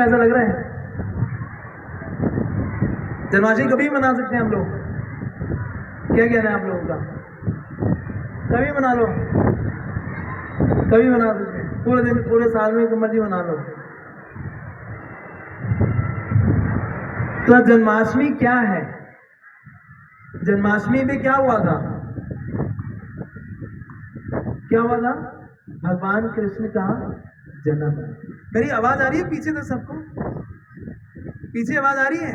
ऐसा लग रहा है जन्माष्टमी कभी मना सकते हैं हम लोग? क्या कहना है आप लोगों का? कभी मना लो, कभी मना सकते हैं, पूरे दिन पूरे साल में जो मर्जी मना लो। तो जन्माष्टमी क्या है? जन्माष्टमी में क्या हुआ था? क्या हुआ था? भगवान कृष्ण का जन्म। मेरी आवाज आ रही है पीछे से सबको? पीछे आवाज आ रही है?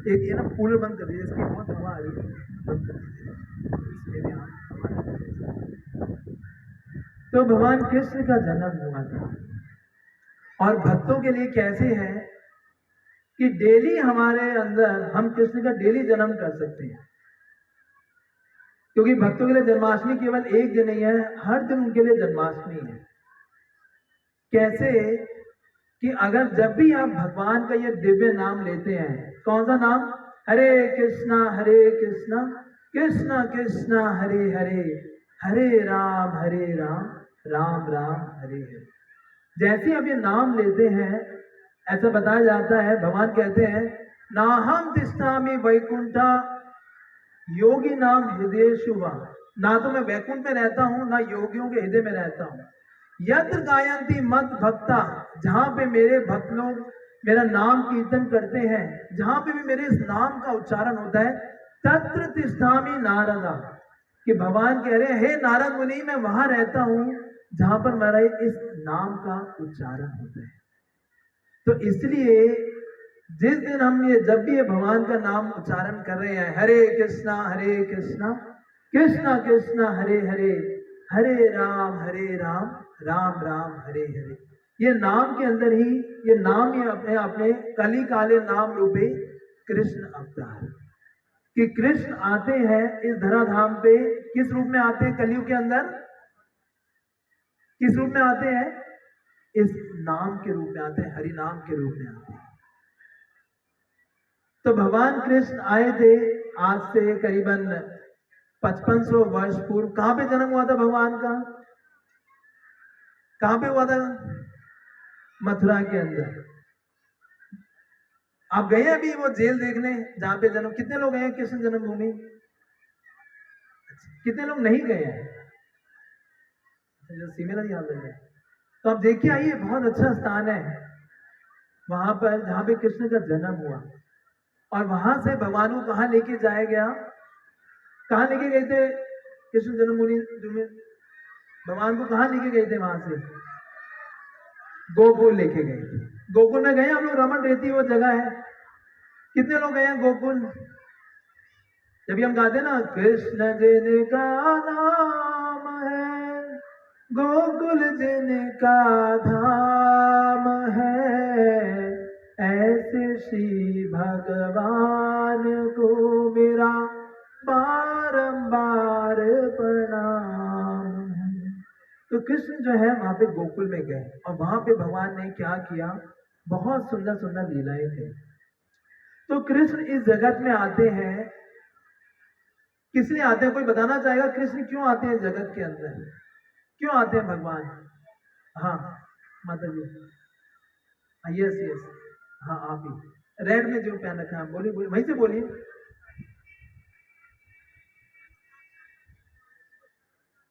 एक ये ना कूलर बंद कर दीजिए, इसकी बहुत हवा आ रही है, बंद कर दीजिए। तो भगवान कृष्ण का जन्म हुआ था और भक्तों के लिए कैसे है कि डेली हमारे अंदर हम कृष्ण का डेली जन्म कर सकते हैं, क्योंकि भक्तों के लिए जन्माष्टमी केवल एक दिन नहीं है, हर दिन उनके लिए जन्माष्टमी है। कैसे कि अगर जब भी आप भगवान का ये दिव्य नाम लेते हैं, कौन सा नाम? हरे कृष्णा कृष्णा कृष्णा हरे हरे, हरे राम राम राम हरे हरे। जैसे आप ये नाम लेते हैं, ऐसा बताया जाता है, भगवान कहते हैं ना हम तिष्ठामि वैकुंठा योगी नाम हृदय शुभा, ना तो मैं वैकुंठ में रहता हूं, ना योगियों के हृदय में रहता हूं। यत्र गायंती मत भक्ता, जहां पे मेरे भक्त लोग मेरा नाम कीर्तन करते हैं, जहां पे भी मेरे इस नाम का उच्चारण होता है, तत्र तिष्ठामि नारदा, कि भगवान कह रहे हैं हे नारद मुनि, मैं वहां रहता हूं जहां पर मेरा इस नाम का उच्चारण होता है। तो इसलिए जिस दिन हम ये जब भी ये भगवान का नाम उच्चारण कर रहे हैं, हरे कृष्णा कृष्णा कृष्णा हरे हरे, हरे राम राम राम हरे हरे, ये नाम के अंदर ही ये नाम ही अपने अपने कली काले नाम रूपे कृष्ण अवतार, कि कृष्ण आते हैं इस धराधाम पे। किस रूप में आते हैं? कलयुग के अंदर किस रूप में आते हैं? इस नाम के रूप में आते हैं, हरि नाम के रूप में आते हैं। तो भगवान कृष्ण आए थे आज से करीबन 5500 वर्ष पूर्व। कहां पे जन्म हुआ था भगवान का? कहां पे हुआ था? मथुरा के अंदर। आप गए अभी वो जेल देखने जहां पे जन्म? कितने लोग गए हैं कृष्ण जन्मभूमि? कितने लोग नहीं गए हैं? जो सिमिलर याद है, तो आप देखिए आइए, बहुत अच्छा स्थान है वहां पर जहां पे कृष्ण का जन्म हुआ। और वहां से भगवान को कहां लेके जाया गया? कहां लेके गए थे कृष्ण जन्मभूमि में? भगवान को कहां लेके गए थे? वहां से गोकुल लेके गए थे। गोकुल में गए हम लोग? रमन रेती वो जगह है, कितने लोग गए हैं गोकुल? जब हम गाते ना कृष्ण जिनका नाम है, गोकुल जिनका धाम है, ऐसे श्री भगवान को मेरा बारंबार प्रणाम है। तो कृष्ण जो है वहां पे गोकुल में गए और वहां पे भगवान ने क्या किया? बहुत सुंदर सुंदर लीलाएं की। तो कृष्ण इस जगत में आते हैं, किस लिए आते हैं? कोई बताना चाहेगा कृष्ण क्यों आते हैं जगत के अंदर? क्यों आते हैं भगवान? हाँ माता जी, यस यस, हाँ आप ही रेड में जो पहन रखा है, बोलिए बोलिए, वहीं से बोलिए।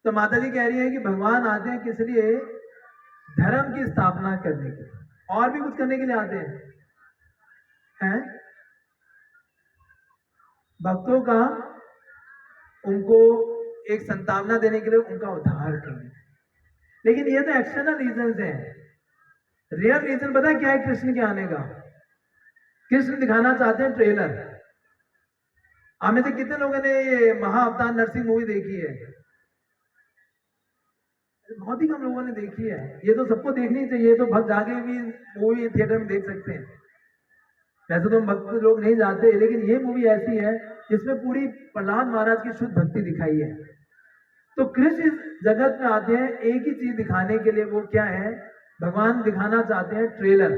तो माता जी कह रही है कि भगवान आते हैं किस लिए? धर्म की स्थापना करने के लिए, और भी कुछ करने के लिए आते हैं? भक्तों का उनको एक संतावना देने के लिए, उनका उद्धार करने। लेकिन ये तो एक्सटर्नल रीजन है। रियल रीजन पता है क्या है कृष्ण के आने का? कृष्ण दिखाना चाहते हैं ट्रेलर। आप में से कितने लोगों ने ये महाअवतार नरसिंह मूवी देखी है? बहुत ही कम लोगों ने देखी है। ये तो सबको देखनी चाहिए, तो भक्त जाके भी मूवी थिएटर में देख सकते हैं। वैसे तो भक्त लोग नहीं जाते, लेकिन ये मूवी ऐसी है जिसमें पूरी प्रहलाद महाराज की शुद्ध भक्ति दिखाई है। तो कृष्ण इस जगत में आते हैं एक ही चीज दिखाने के लिए, वो क्या है? भगवान दिखाना चाहते हैं ट्रेलर।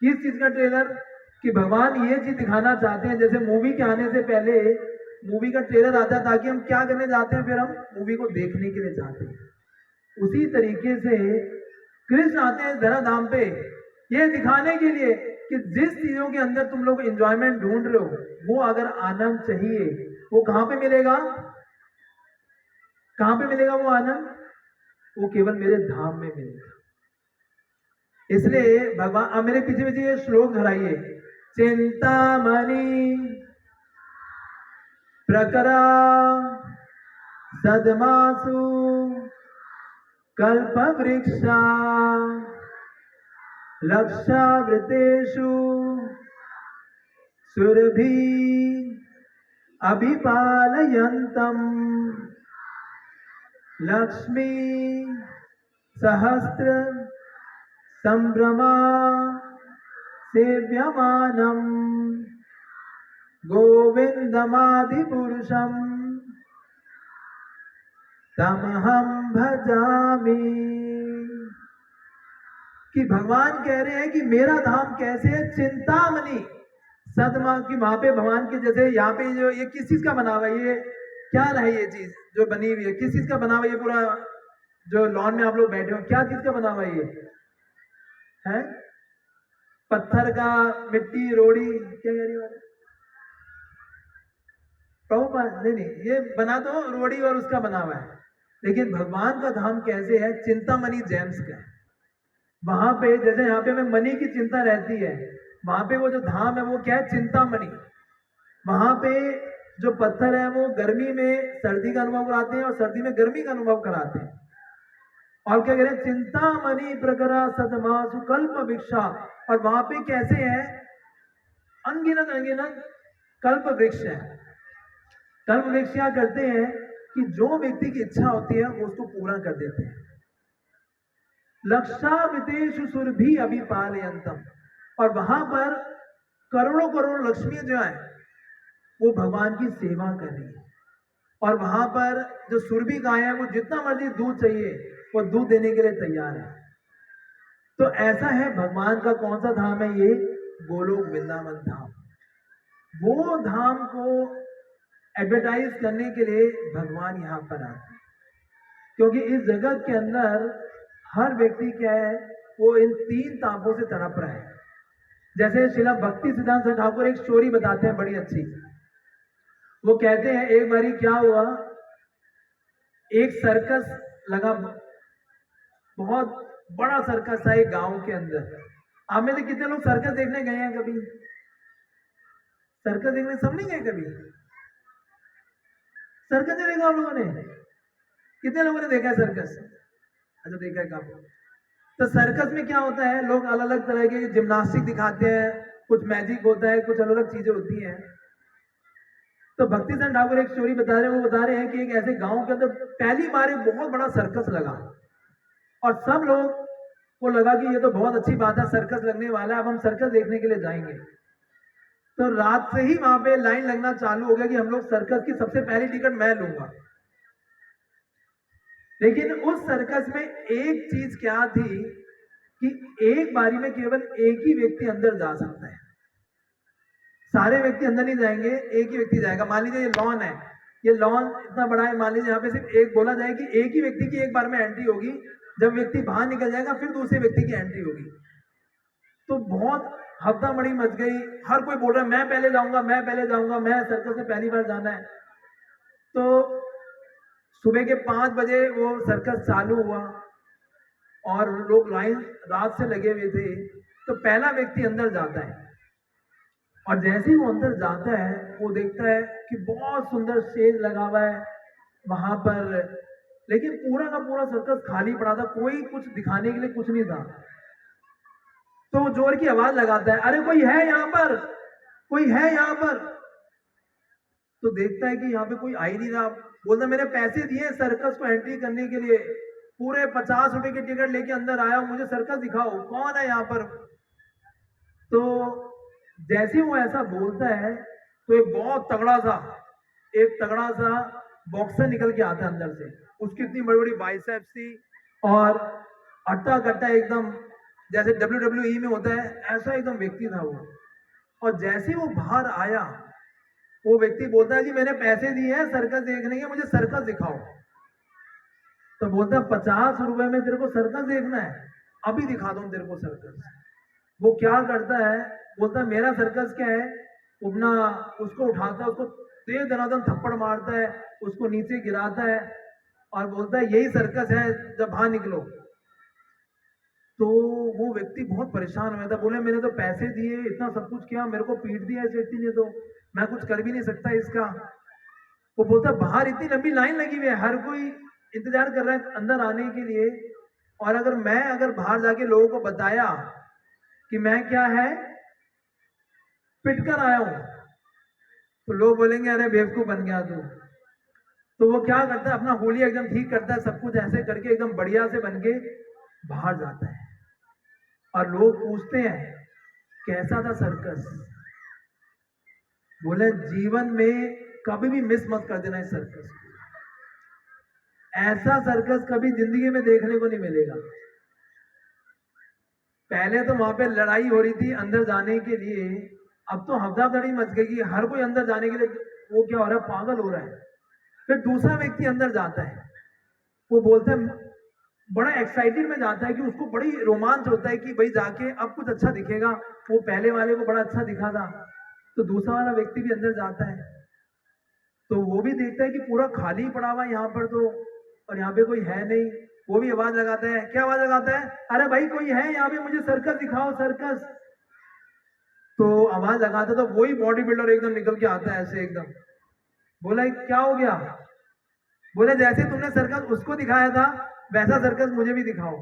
किस चीज का ट्रेलर? कि भगवान ये चीज दिखाना चाहते हैं, जैसे मूवी के आने से पहले मूवी का ट्रेलर आता है, ताकि हम क्या करने जाते हैं? फिर हम मूवी को देखने के लिए जाते हैं। उसी तरीके से कृष्ण आते हैं धरा धाम पे ये दिखाने के लिए कि जिस चीजों के अंदर तुम लोग एंजॉयमेंट ढूंढ रहे हो, वो अगर आनंद चाहिए, वो कहां पे मिलेगा? कहां पे मिलेगा वो आनंद? वो केवल मेरे धाम में मिलेगा। इसलिए भगवान, अब मेरे पीछे पीछे ये श्लोक दोहराइए। चिंतामणि प्रकरा सदमासु कल्प वृक्षा लक्षावृतेषु सुरभि अभिपालयन्तम् लक्ष्मी सहस्त्र संभ्रमा सेव्यमानम् गोविंदमादिपुरुषम् तमहं भजामि। कि भगवान कह रहे हैं कि मेरा धाम कैसे है? चिंतामणि सदमा की वहां पे भगवान के जैसे यहाँ पे जो ये किस चीज का बना हुआ है? ये क्या है? ये चीज जो बनी हुई है किस चीज का बना हुआ है? ये पूरा जो लॉन में आप लोग बैठे हो क्या चीज का बना हुआ है? ये है पत्थर का, मिट्टी, रोड़ी, क्या कह रही है प्रभुपाद? नहीं नहीं, ये बना तो रोड़ी और उसका बना हुआ है, लेकिन भगवान का धाम कैसे है? चिंतामणि जेम्स का है। वहां पे जैसे यहाँ पे हमें मनी की चिंता रहती है, वहां पे वो जो धाम है वो क्या है? चिंतामणि। वहां पे जो पत्थर है वो गर्मी में सर्दी का अनुभव कराते हैं और सर्दी में गर्मी का अनुभव कराते हैं। और क्या कह रहे हैं? चिंतामणि प्रकरा सदमासु कल्प वृक्षा। और वहां पे कैसे है? अनगिनत अनगिनत कल्प वृक्ष है। कल्प वृक्ष क्या करते हैं कि जो व्यक्ति की इच्छा होती है वो उसको पूरा कर देते हैं। लक्षावृतेषु सुरभि अभिपालयन्तम्। और वहां पर करोड़ों करोड़ लक्ष्मी जो है वो भगवान की सेवा कर रही है। और वहां पर जो सुरभि गाय है वो जितना मर्जी दूध चाहिए वो दूध देने के लिए तैयार है। तो ऐसा है भगवान का कौन सा धाम है? ये गोलोक वृंदावन धाम। वो धाम को एडवर्टाइज करने के लिए भगवान यहाँ पर आते हैं, क्योंकि इस जगत के अंदर हर व्यक्ति क्या है? वो इन तीन तापों से तड़प रहा है। जैसे श्रीला भक्ति सिद्धांत ठाकुर एक स्टोरी बताते हैं बड़ी अच्छी। वो कहते हैं एक बारी क्या हुआ, एक सर्कस लगा, बहुत बड़ा सर्कस था एक गांव के अंदर। आप में से कितने लोग सर्कस देखने गए हैं कभी? सर्कस देखने सब नहीं गए कभी? सर्कस नहीं देखा आप लोगों ने? कितने लोगों ने देखा है सर्कस? अच्छा, देखा है काफी। तो सर्कस में क्या होता है? लोग अलग अलग तरह के जिम्नास्टिक दिखाते हैं, कुछ मैजिक होता है, कुछ अलग अलग चीजें होती हैं। तो भक्ति सिद्धांत ठाकुर एक स्टोरी बता रहे हैं। वो बता रहे हैं कि एक ऐसे गांव के अंदर पहली बार एक बहुत बड़ा सर्कस लगा और सब लोग को लगा कि ये तो बहुत अच्छी बात है, सर्कस लगने वाला है, अब हम सर्कस देखने के लिए जाएंगे। तो रात से ही वहां पे लाइन लगना चालू हो गया कि हम लोग सर्कस की सबसे पहली टिकट मैं लूंगा। लेकिन उस सर्कस में एक चीज क्या थी कि एक बारी में केवल एक ही व्यक्ति अंदर जा सकता है। सारे व्यक्ति अंदर नहीं जाएंगे, एक ही व्यक्ति जाएगा। मान लीजिए ये लॉन है, ये लॉन इतना बड़ा है, मान लीजिए यहाँ पे सिर्फ एक बोला जाए कि एक ही व्यक्ति की एक बार में एंट्री होगी। जब व्यक्ति बाहर निकल जाएगा फिर दूसरे व्यक्ति की एंट्री होगी। तो बहुत हफ्ता मड़ी मच गई, हर कोई बोल रहा है मैं पहले जाऊंगा, मैं पहले जाऊंगा, मैं सर्कस में पहली बार जाना है। तो सुबह के 5 बजे वो सर्कस चालू हुआ और लोग लाइन रात से लगे हुए थे। तो पहला व्यक्ति अंदर जाता है और जैसे ही वो अंदर जाता है वो देखता है कि बहुत सुंदर स्टेज लगा हुआ है वहां पर, लेकिन पूरा का पूरा सर्कस खाली पड़ा था, कोई कुछ दिखाने के लिए कुछ नहीं था। तो वो जोर की आवाज लगाता है, अरे कोई है यहाँ पर, कोई है यहाँ पर। तो देखता है कि यहाँ पे कोई आ ही नहीं रहा। बोलता मैंने पैसे दिए सर्कस को एंट्री करने के लिए, पूरे 50 रुपए की टिकट लेके अंदर आया, मुझे सर्कस दिखाओ, कौन है यहाँ पर। तो जैसे ही वो ऐसा बोलता है तो एक बहुत तगड़ा सा बॉक्सर निकल के आता है अंदर से। उसकी इतनी बड़ी बड़ी बाइसेप्स थी और अट्टा कट्टा एकदम जैसे WWE में होता है, ऐसा एकदम व्यक्ति था वो। और जैसे वो बाहर आया वो व्यक्ति बोलता है जी मैंने पैसे दिए हैं सर्कस देखने के, मुझे सर्कस दिखाओ। तो बोलता है 50 रुपए में तेरे को सर्कस देखना है? अभी दिखा दूं तेरे को सर्कस। वो क्या करता है, बोलता है मेरा सर्कस क्या है, वो अपना उसको उठाता है, उसको तेज धनाधन थप्पड़ मारता है, उसको नीचे गिराता है और बोलता है यही सर्कस है, जब बाहर निकलो। तो वो व्यक्ति बहुत परेशान हुआ था, बोले मैंने तो पैसे दिए, इतना सब कुछ किया, मेरे को पीट दिया इस व्यक्ति ने, तो मैं कुछ कर भी नहीं सकता इसका। वो बोलता बाहर इतनी लंबी लाइन लगी हुई है, हर कोई इंतजार कर रहा है अंदर आने के लिए, और अगर बाहर जाके लोगों को बताया कि मैं क्या है पिट कर आया हूं, तो लोग बोलेंगे अरे बेवकूफ बन गया तू। तो वो क्या करता है, अपना होलिया एकदम ठीक करता है, सब कुछ ऐसे करके एकदम बढ़िया से बन के बाहर जाता है। और लोग पूछते हैं कैसा था सर्कस, बोले जीवन में कभी भी मिस मत कर देना इस सर्कस को, ऐसा सर्कस कभी जिंदगी में देखने को नहीं मिलेगा। पहले तो वहां पे लड़ाई हो रही थी अंदर जाने के लिए, अब तो हफ्ताधड़ी मच गई कि हर कोई अंदर जाने के लिए वो क्या हो रहा है, पागल हो रहा है। फिर दूसरा व्यक्ति अंदर जाता है, वो बोलता है, बड़ा एक्साइटेड में जाता है कि उसको बड़ी रोमांच होता है कि भाई जाके अब कुछ अच्छा दिखेगा, वो पहले वाले को बड़ा अच्छा दिखा था। तो दूसरा वाला व्यक्ति भी अंदर जाता है, तो वो भी देखता है कि पूरा खाली पड़ा हुआ है यहाँ पर तो, और यहाँ पे कोई है नहीं। वो भी आवाज लगाता है, क्या आवाज लगाता है, अरे भाई कोई है यहाँ पे, मुझे सर्कस दिखाओ सर्कस। तो आवाज लगाता तो वही बॉडी बिल्डर एकदम निकल के आता है ऐसे एकदम, बोला क्या हो गया, बोले जैसे तुमने सर्कस उसको दिखाया था वैसा सर्कस मुझे भी दिखाओ।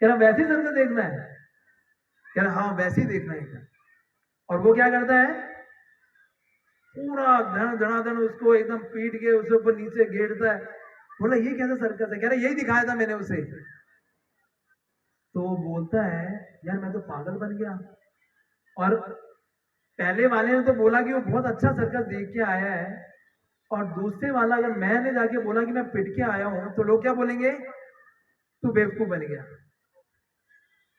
कह रहा वैसी सर्कस देखना है, कह रहा हाँ वैसी देखना है एकदम। और वो क्या करता है, पूरा धनाधन उसको एकदम पीट के उसके ऊपर नीचे घेरता है। बोला ये कैसा सर्कस है, कह रहा यही दिखाया था मैंने उसे। तो वो बोलता है यार मैं तो पागल बन गया, और पहले वाले ने तो बोला कि वो बहुत अच्छा सर्कस देख के आया है, और दूसरे वाला अगर मैंने जाके बोला कि मैं पिट के आया हूं तो लोग क्या बोलेंगे, तू बेवकूफ बन गया।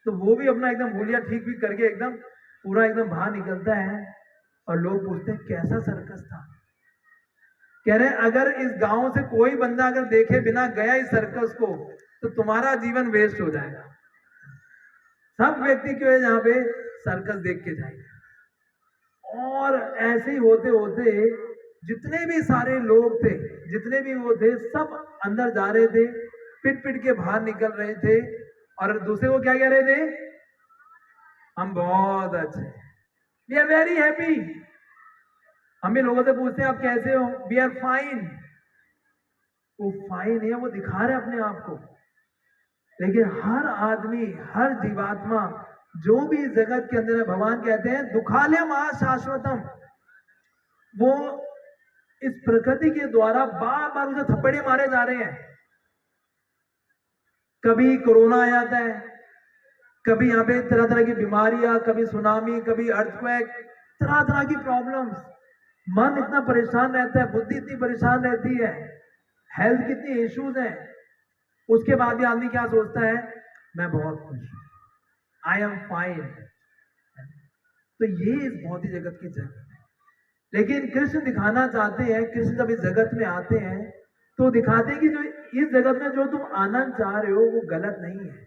तो वो भी अपना एकदम भूलिया ठीक भी करके एकदम पूरा एकदम बाहर निकलता है, और लोग पूछते हैं कैसा सर्कस था। कह रहे अगर इस गांव से कोई बंदा अगर देखे बिना गया इस सर्कस को तो तुम्हारा जीवन वेस्ट हो जाएगा। सब व्यक्ति क्यों है जहां पे सर्कस देख के जाएंगे। और ऐसे ही होते होते जितने भी सारे लोग थे, जितने भी वो थे, सब अंदर जा रहे थे, पिट पिट के बाहर निकल रहे थे, और दूसरे को क्या कह रहे थे, हम बहुत अच्छे, वी आर वेरी हैप्पी। हम भी लोगों से पूछते हैं आप कैसे हो, वी आर फाइन। वो फाइन है, वो दिखा रहे अपने आप को, लेकिन हर आदमी, हर जीवात्मा जो भी इस जगत के अंदर है, भगवान कहते हैं दुखालयम शाश्वतम, वो इस प्रकृति के द्वारा बार बार उसे थप्पड़े मारे जा रहे हैं। कभी कोरोना आ जाता है, कभी यहाँ पे तरह तरह की बीमारियां, कभी सुनामी, कभी अर्थक्वेक, तरह तरह की प्रॉब्लम्स। मन इतना परेशान रहता है, बुद्धि इतनी परेशान रहती है, हेल्थ कितनी इश्यूज हैं, उसके बाद भी आदमी क्या सोचता है, मैं बहुत खुश हूं, आई एम फाइन। तो ये इस भौतिक जगत की जगत है। लेकिन कृष्ण दिखाना चाहते हैं, कृष्ण जब इस जगत में आते हैं तो दिखाते हैं कि जो इस जगत में जो तुम आनंद चाह रहे हो वो गलत नहीं है,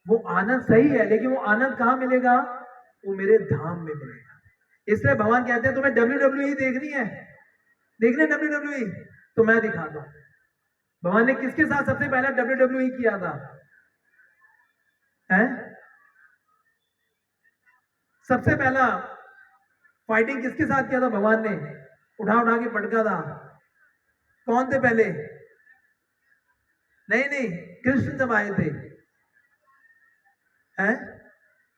वो आनंद सही है, लेकिन वो आनंद कहां मिलेगा, वो मेरे धाम में मिलेगा। इसलिए भगवान कहते हैं तुम्हें WWE देखनी है, देखने WWE, तो मैं दिखाता हूं। भगवान ने किसके साथ सबसे पहला WWE किया था, है? सबसे पहला फाइटिंग किसके साथ किया था भगवान ने, उठा उठा के पटका था, कौन थे पहले, नहीं नहीं, कृष्ण जब आए थे, हैं?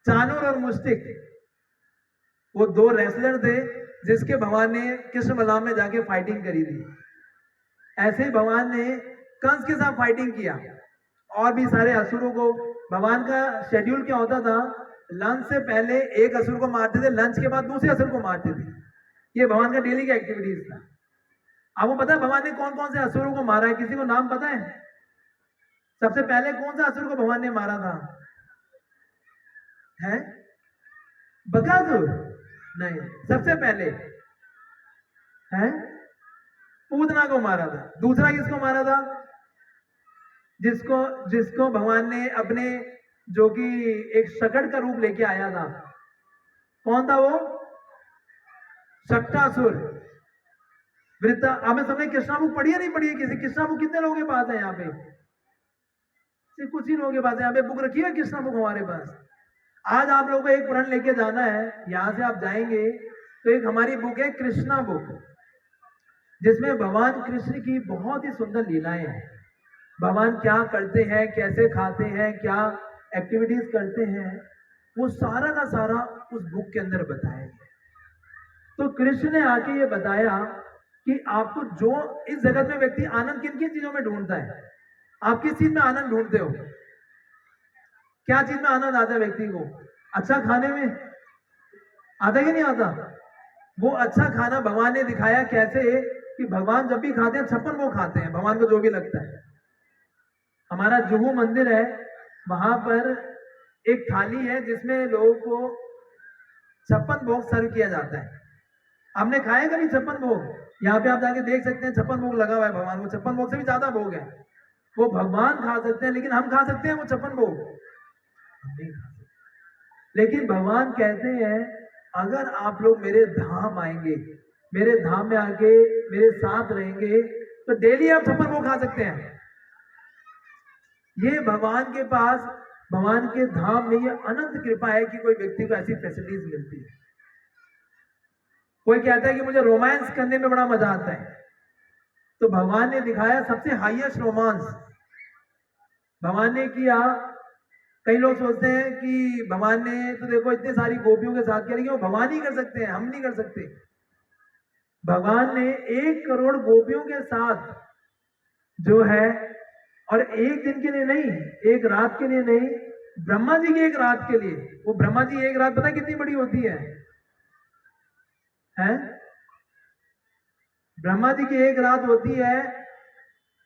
चाणूर और मुस्टिक, वो दो रेसलर थे जिसके भगवान ने कृष्ण बलराम में जाके फाइटिंग करी थी। ऐसे ही भगवान ने कंस के साथ फाइटिंग किया, और भी सारे असुरों को। भगवान का शेड्यूल क्या होता था, लंच से पहले एक असुर को मारते थे, लंच के बाद दूसरे असुर को मारते थे। ये भगवान का डेली का एक्टिविटीज था। आपको पता है भगवान ने कौन कौन से असुरों को मारा है, किसी को नाम पता है? सबसे पहले कौन सा असुर को भगवान ने मारा था, है? बकासुर? नहीं, सबसे पहले है पूतना को मारा था। दूसरा किसको मारा था, जिसको जिसको भगवान ने अपने, जो कि एक शकट का रूप लेके आया था, कौन था वो? शक्टासुर। वृत्ता, आपने सबने कृष्णा बुक पढ़ी है नहीं पढ़ी है? किसी कृष्णा बुक कितने लोगों के पास है यहाँ पे? सिर्फ कुछ ही लोगों के पास है। यहाँ पे बुक रखी है कृष्णा बुक हमारे पास। आज आप लोगों को एक प्रण लेके जाना है, यहां से आप जाएंगे तो एक हमारी बुक है कृष्णा बुक, जिसमें भगवान कृष्ण की बहुत ही सुंदर लीलाएं हैं। भगवान क्या करते हैं, कैसे खाते हैं, क्या एक्टिविटीज करते हैं, वो सारा का सारा उस बुक के अंदर बताया गया। तो कृष्ण ने आके ये बताया कि आपको जो इस जगत में व्यक्ति आनंद किन किन चीजों में ढूंढता है। आप किस चीज में आनंद ढूंढते हो? क्या चीज में आनंद आता है व्यक्ति को? अच्छा खाने में आता है कि नहीं आता? वो अच्छा खाना भगवान ने दिखाया कैसे, कि भगवान जब भी खाते हैं 56 भोग खाते हैं, भगवान को जो भी लगता है। हमारा जुहू मंदिर है, वहां पर एक थाली है जिसमें लोगों को 56 भोग सर्व किया जाता है। आपने खाए कभी 56 भोग? यहाँ पे आप जाके देख सकते हैं 56 भोग लगा हुआ है भगवान को। 56 भोग से भी ज्यादा भोग है। वो भगवान खा सकते हैं, लेकिन हम खा सकते हैं वो 56 भोग? नहीं खा सकते। लेकिन भगवान कहते हैं अगर आप लोग मेरे धाम आएंगे, मेरे धाम में आके मेरे साथ रहेंगे, तो डेली आप 56 भोग खा सकते हैं। ये भगवान के पास, भगवान के धाम में ये अनंत कृपा है कि कोई व्यक्ति को ऐसी फैसिलिटीज मिलती है। कोई कहता है कि मुझे रोमांस करने में बड़ा मजा आता है, तो भगवान ने दिखाया सबसे हाईएस्ट रोमांस भगवान ने किया। कई लोग सोचते हैं कि भगवान ने तो देखो इतनी सारी गोपियों के साथ किया, लेकिन वो भगवान ही कर सकते हैं, हम नहीं कर सकते। भगवान ने 1 करोड़ गोपियों के साथ जो है, और एक दिन के लिए नहीं, एक रात के लिए नहीं, ब्रह्मा जी की एक रात के लिए। वो ब्रह्मा जी एक रात पता है कितनी बड़ी होती है? हैं? ब्रह्मा जी की एक रात होती है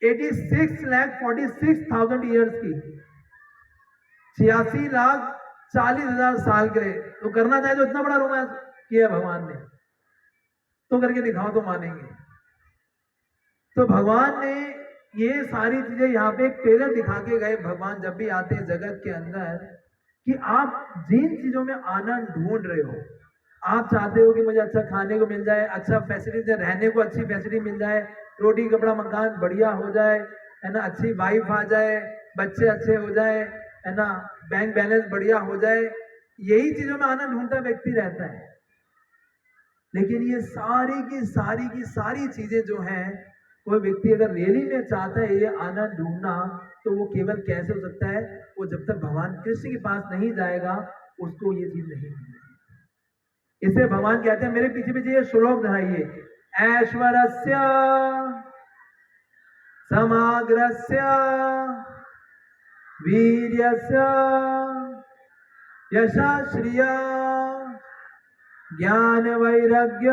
86,46,000 ईयर्स की, 86,40,000 साल के लिए। तो करना चाहे तो इतना बड़ा रोमांस किया भगवान ने, तो करके दिखाओ तो मानेंगे। तो भगवान ने ये सारी चीजें यहाँ पे एक ट्रेलर दिखा के गए। भगवान जब भी आते हैं जगत के अंदर, कि आप जिन चीजों में आनंद ढूंढ रहे हो, आप चाहते हो कि मुझे अच्छा खाने को मिल जाए, अच्छा फैसिलिटी, रहने को अच्छी फैसिलिटी मिल जाए, रोटी कपड़ा मकान बढ़िया हो जाए, है ना, अच्छी वाइफ आ जाए, बच्चे अच्छे हो जाए, है ना, बैंक बैलेंस बढ़िया हो जाए, यही चीजों में आनंद ढूंढता व्यक्ति रहता है। लेकिन ये सारी की सारी चीजें जो हैं, कोई व्यक्ति अगर रियली में चाहता है ये आनंद ढूंढना, तो वो केवल कैसे हो सकता है? वो जब तक भगवान कृष्ण के पास नहीं जाएगा, उसको ये चीज नहीं मिलेगी। इसे भगवान कहते हैं, मेरे पीछे पीछे ये श्लोक दोहराइए, ऐश्वर्यस्य समाग्रस्य वीर्यस्य यशश्रिय ज्ञान वैराग्य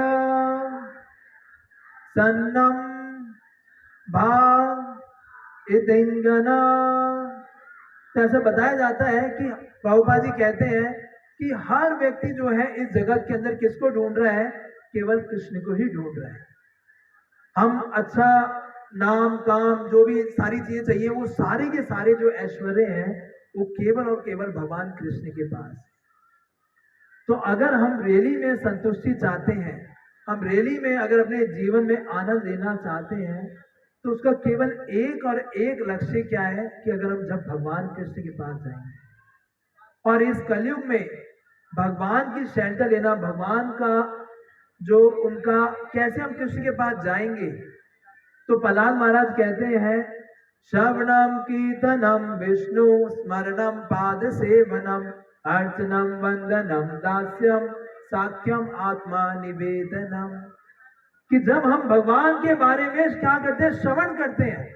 सन्नम भाव इतिंगना। तो ऐसा बताया जाता है कि प्रभुपाद जी कहते हैं कि हर व्यक्ति जो है इस जगत के अंदर किसको ढूंढ रहा है? केवल कृष्ण को ही ढूंढ रहा है। हम अच्छा नाम काम जो भी सारी चीजें चाहिए, वो सारे के सारे जो ऐश्वर्य हैं, वो केवल और केवल भगवान कृष्ण के पास। तो अगर हम रियली में संतुष्टि चाहते हैं, हम रियली में अगर अपने जीवन में आनंद लेना चाहते हैं, तो उसका केवल एक और एक लक्ष्य क्या है? कि अगर हम जब भगवान कृष्ण के पास जाएंगे, और इस कलयुग में भगवान की शरणता लेना, भगवान का जो उनका, कैसे हम कृष्ण के पास जाएंगे? तो प्रहलाद महाराज कहते हैं, श्रवणम कीर्तनम विष्णु स्मरणम पाद सेवनम अर्चनम वंदनम दास्यम साख्यम आत्मा निवेदनम। कि जब हम भगवान के बारे में क्या करते हैं? श्रवण करते हैं।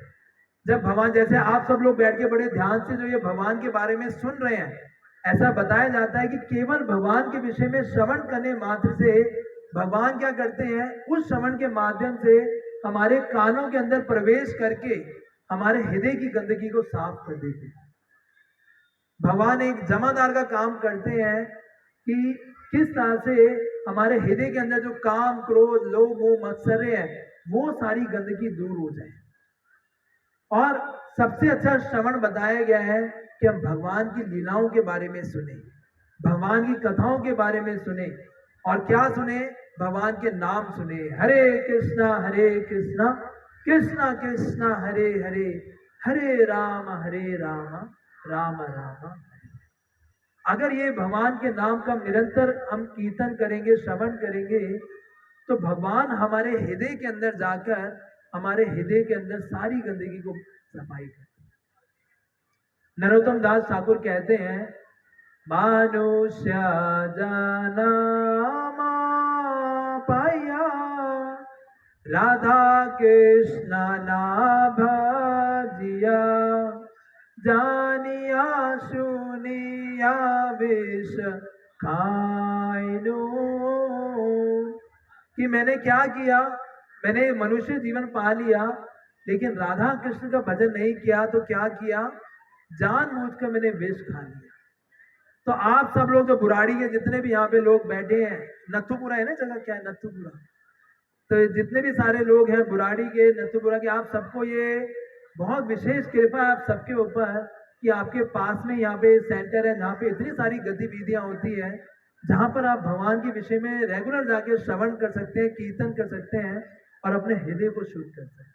जब भगवान, जैसे आप सब लोग बैठ के बड़े ध्यान से जो ये भगवान के बारे में सुन रहे हैं, ऐसा बताया जाता है कि केवल भगवान के विषय में श्रवण करने मात्र से भगवान क्या करते हैं? उस श्रवण के माध्यम से हमारे कानों के अंदर प्रवेश करके हमारे हृदय की गंदगी को साफ कर देते हैं। भगवान एक जमादार का काम करते हैं कि किस तरह से हमारे हृदय के अंदर जो काम, क्रोध, लोभ, मोह, मत्सर्य है, वो सारी गंदगी दूर हो जाए। और सबसे अच्छा श्रवण बताया गया है कि हम भगवान की लीलाओं के बारे में सुने, भगवान की कथाओं के बारे में सुने, और क्या सुने? भगवान के नाम सुने। हरे कृष्णा कृष्णा कृष्णा हरे हरे, हरे राम राम राम हरे। अगर ये भगवान के नाम का निरंतर हम कीर्तन करेंगे, श्रवण करेंगे, तो भगवान हमारे हृदय के अंदर जाकर हमारे हृदय के अंदर सारी गंदगी को सफाई करते हैं। नरोत्तम दास ठाकुर कहते हैं, मानुष्य जन्म पाया राधा कृष्ण ना भजिया, जानिया सुनिया विष खाइनु। कि मैंने क्या किया? मैंने मनुष्य जीवन पा लिया, लेकिन राधा कृष्ण का भजन नहीं किया। तो क्या किया? जानबूझकर मैंने विष खा लिया। तो आप सब लोग जो बुराड़ी के जितने भी यहाँ पे लोग बैठे हैं, नथुपुरा है ना जगह, क्या है नथुपुरा, तो जितने भी सारे लोग हैं बुराड़ी के, नथुपुरा के, आप सबको ये बहुत विशेष कृपा है आप सबके ऊपर कि आपके पास में यहाँ पे सेंटर है जहाँ पे इतनी सारी गतिविधियां होती है, जहां पर आप भगवान के विषय में रेगुलर जाके श्रवण कर सकते हैं, कीर्तन कर सकते हैं और अपने हृदय को शुद्ध कर सकते हैं।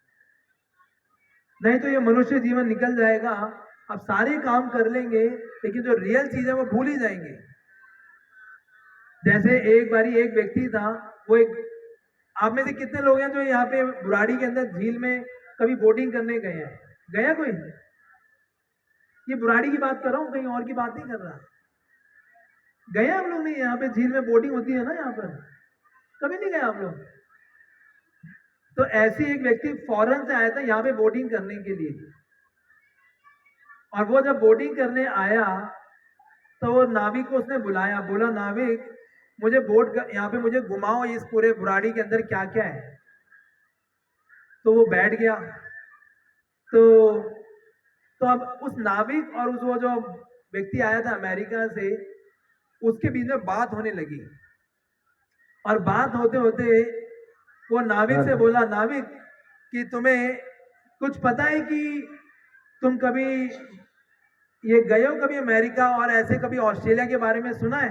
नहीं तो ये मनुष्य जीवन निकल जाएगा, आप सारे काम कर लेंगे लेकिन जो रियल चीज है वो भूल ही जाएंगे। जैसे एक बारी एक व्यक्ति था, वो एक, आप में से कितने लोग हैं जो यहाँ पे बुराड़ी के अंदर झील में कभी बोटिंग करने गए हैं? गया कोई? ये बुराड़ी की बात कर रहा हूँ, कहीं और की बात नहीं कर रहा। गए हम लोग? नहीं, यहाँ पे झील में बोटिंग होती है ना, यहाँ पर कभी नहीं गए आप लोग? तो ऐसे एक व्यक्ति फॉरेन से आया था यहाँ पे बोटिंग करने के लिए, और वो जब बोटिंग करने आया तो वो नाविक को उसने बुलाया, बोला नाविक मुझे बोट यहाँ पे मुझे घुमाओ, इस पूरे बुराड़ी के अंदर क्या क्या है। तो वो बैठ गया। तो अब उस नाविक और उस वो जो व्यक्ति आया था अमेरिका से, उसके बीच में बात होने लगी, और बात होते होते वो नाविक से बोला, नाविक कि तुम्हें कुछ पता है कि तुम कभी ये गए हो कभी अमेरिका और ऐसे कभी ऑस्ट्रेलिया के बारे में सुना है?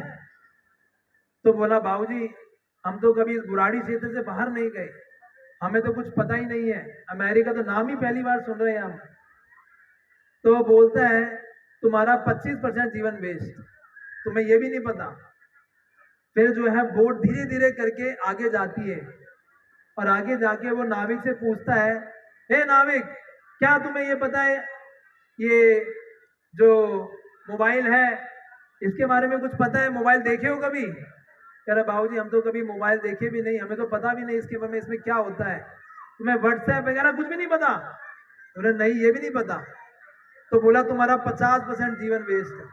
तो बोला बाबूजी हम तो कभी इस बुराड़ी क्षेत्र से बाहर नहीं गए, हमें तो कुछ पता ही नहीं है, अमेरिका तो नाम ही पहली बार सुन रहे हैं हम। तो बोलता है तुम्हारा 25% जीवन वेस्ट, तुम्हें ये भी नहीं पता। फिर जो है बोट धीरे धीरे करके आगे जाती है, और आगे जाके वो नाविक से पूछता है, हे नाविक क्या तुम्हें ये पता है ये जो मोबाइल है इसके बारे में कुछ पता है? मोबाइल देखे हो कभी? कह रहा बाबूजी हम तो कभी मोबाइल देखे भी नहीं, हमें तो पता भी नहीं इसके बारे में, इसमें क्या होता है, तुम्हें व्हाट्सएप वगैरह कुछ भी नहीं पता? बोले नहीं ये भी नहीं पता। तो बोला तुम्हारा 50% जीवन वेस्ट है,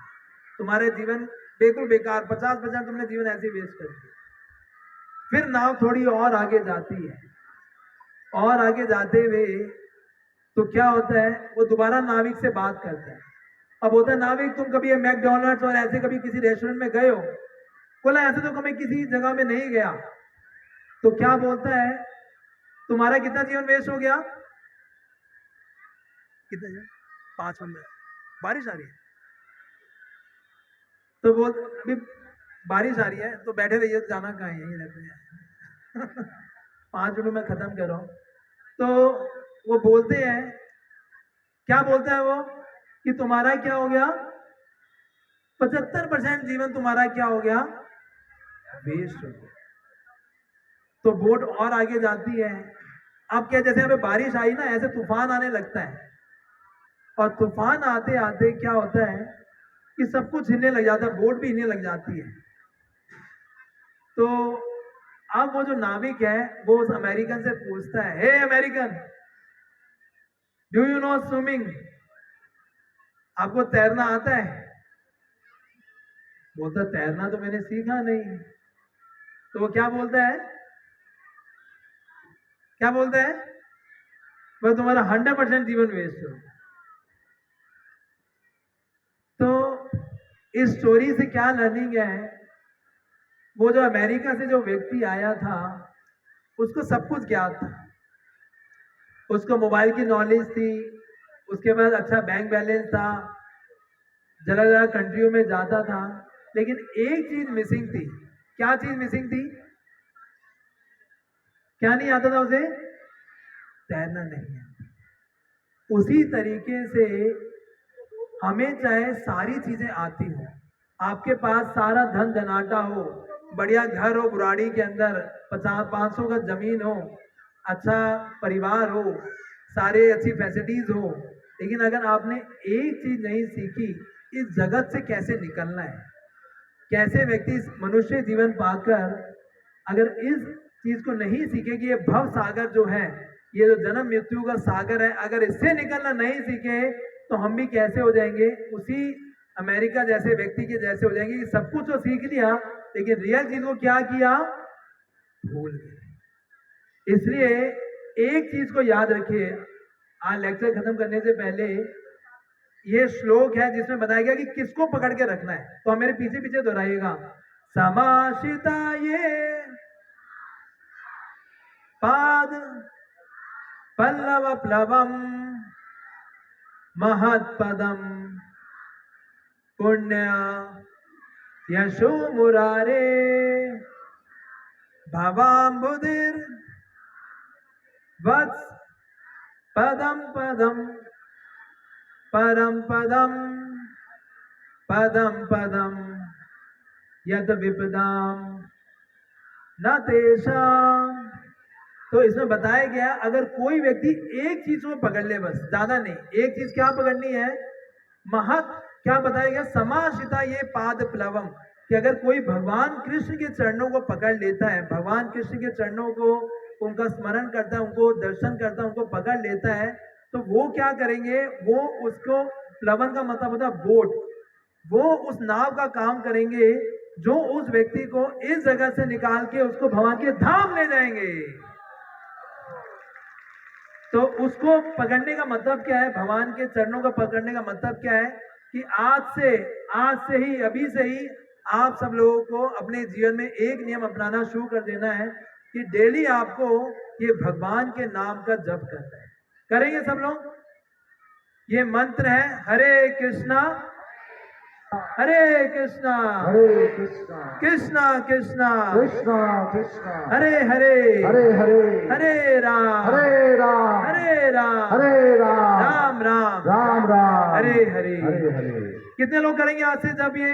तुम्हारे जीवन बिल्कुल बेकार, 50% तुमने जीवन ऐसे वेस्ट कर दिया। फिर नाव थोड़ी और आगे जाती है, और आगे जाते हुए तो क्या होता है, वो दोबारा नाविक से बात करता है। अब बोलता है नाविक तुम कभी मैकडॉनल्ड्स और ऐसे कभी किसी रेस्टोरेंट में गए हो? बोला ऐसे तो कभी किसी जगह में नहीं गया। तो क्या बोलता है, तुम्हारा कितना जीवन वेस्ट हो गया? कितना जीवन? 5 मिनट। बारिश आ रही है तो बोल, अभी बारिश आ रही है तो बैठे रहिए, जाना कहाँ है, यही रहते हैं 5 मिनट में खत्म कर रहा हूं। तो वो बोलते हैं, क्या बोलता है वो, कि तुम्हारा क्या हो गया, 75% जीवन तुम्हारा क्या हो गया, वेस्ट हो गया। तो बोट और आगे जाती है। अब क्या, जैसे हमें बारिश आई ना, ऐसे तूफान आने लगता है, और तूफान आते आते क्या होता है कि सब कुछ हिलने लग जाता है, बोट भी हिलने लग जाती है। तो अब वो जो नाविक है वो उस अमेरिकन से पूछता है, hey American do you know swimming, आपको तैरना आता है? बोलता तैरना तो मैंने सीखा नहीं। तो वो क्या बोलता है, क्या बोलता है, वो तुम्हारा 100% जीवन वेस्ट हो। तो इस स्टोरी से क्या लर्निंग है, वो जो अमेरिका से जो व्यक्ति आया था उसको सब कुछ ज्ञात था, उसको मोबाइल की नॉलेज थी, उसके बाद अच्छा बैंक बैलेंस था, जगह जगह कंट्रियों में जाता था, लेकिन एक चीज मिसिंग थी। क्या चीज मिसिंग थी? क्या नहीं आता था उसे? तैरना नहीं आता। उसी तरीके से हमें चाहे सारी चीजें आती हो, आपके पास सारा धन धनाटा हो, बढ़िया घर हो बुराड़ी के अंदर, 50-500 का जमीन हो, अच्छा परिवार हो, सारे अच्छी फैसिलिटीज हो, लेकिन अगर आपने एक चीज नहीं सीखी, इस जगत से कैसे निकलना है, कैसे व्यक्ति इस मनुष्य जीवन पाकर अगर इस चीज को नहीं सीखे कि ये भव सागर जो है, ये जो जन्म मृत्यु का सागर है, अगर इससे निकलना नहीं सीखे तो हम भी कैसे हो जाएंगे? उसी अमेरिका जैसे व्यक्ति के जैसे हो जाएंगे कि सब कुछ तो सीख लिया लेकिन रियल चीज को क्या किया? भूल गए। इसलिए एक चीज को याद रखिए, आज लेक्चर खत्म करने से पहले ये श्लोक है जिसमें बताया गया कि किसको पकड़ के रखना है, तो आप मेरे पीछे पीछे दोहराइएगा। समाशिता ये पाद पल्लव प्लवम महत्पदम पुण्य यशो मुरारे भवाम्बुधिर वत्स पदम पदम परम पदम पदम पदम यद विपदाम न तेषाम। तो इसमें बताया गया अगर कोई व्यक्ति एक चीज को पकड़ ले, बस ज्यादा नहीं, एक चीज क्या पकड़नी है? महत क्या बताया गया? समाशिता ये पाद प्लवम, कि अगर कोई भगवान कृष्ण के चरणों को पकड़ लेता है, भगवान कृष्ण के चरणों को उनका स्मरण करता है, उनको दर्शन करता है, उनको पकड़ लेता है, तो वो क्या करेंगे? वो उसको, प्लवन का मतलब होता है बोट, वो उस नाव का काम करेंगे जो उस व्यक्ति को इस जगह से निकाल के उसको भगवान के धाम ले जाएंगे। तो उसको पकड़ने का मतलब क्या है? भगवान के चरणों का पकड़ने का मतलब क्या है? कि आज से ही, अभी से ही आप सब लोगों को अपने जीवन में एक नियम अपनाना शुरू कर देना है कि डेली आपको ये भगवान के नाम का जप करना है। करेंगे सब लोग? ये मंत्र है हरे कृष्णा हरे कृष्णा कृष्णा कृष्णा कृष्णा कृष्णा हरे हरे हरे हरे हरे राम हरे राम हरे राम हरे राम राम राम राम राम हरे हरे हरे हरे। कितने लोग करेंगे आज से जब ये?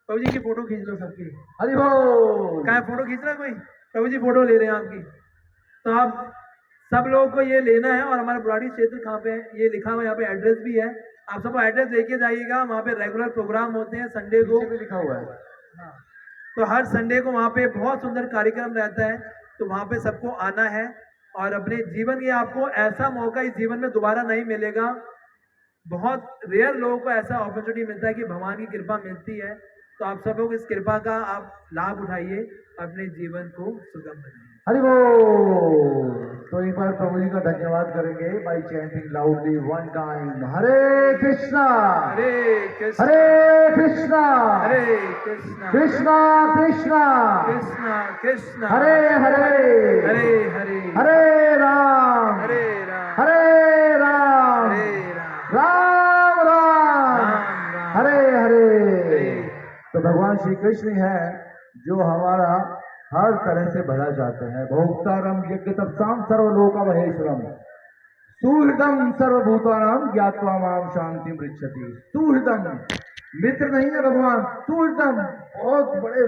प्रभु जी की फोटो खींच लो सबकी। हरि बोल। क्या फोटो खींच रहा है कोई? प्रभु जी फोटो ले रहे हैं आपकी। तो आप सब लोगों को ये लेना है, और हमारा बुराड़ी क्षेत्र कहाँ पे है ये लिखा हुआ, यहाँ पे एड्रेस भी है, आप सबको एड्रेस लेके जाइएगा। वहाँ पे रेगुलर प्रोग्राम होते हैं, संडे को भी लिखा हुआ है। हाँ, तो हर संडे को वहाँ पे बहुत सुंदर कार्यक्रम रहता है, तो वहाँ पे सबको आना है। और अपने जीवन, ये आपको ऐसा मौका इस जीवन में दोबारा नहीं मिलेगा, बहुत रेयर लोगों को ऐसा अपॉर्चुनिटी मिलता है कि भगवान की कृपा मिलती है। तो आप सब लोग इस कृपा का आप लाभ उठाइए, अपने जीवन को सुगम बनाइए। हरि बोल। तो एक बार प्रभु जी का धन्यवाद करेंगे by chanting loudly one time Hare Krishna Hare Krishna Hare Krishna Hare Krishna Krishna Krishna Krishna Krishna Hare Hare Hare Hare Hare Ram Hare Ram Hare Ram Hare Ram Ram Ram Ram Ram Hare Hare. Hare. तो भगवान श्री कृष्ण है जो हमारा हर तरह से भला चाहते हैं। भोक्तारम यज्ञ तपसाम सर्वलोक महेश्वरम सुहृदम सर्वभूतानाम ज्ञात्वा माम शांति पृच्छति। सुहृदम मित्र नहीं है भगवान, सुहृदम बहुत बड़े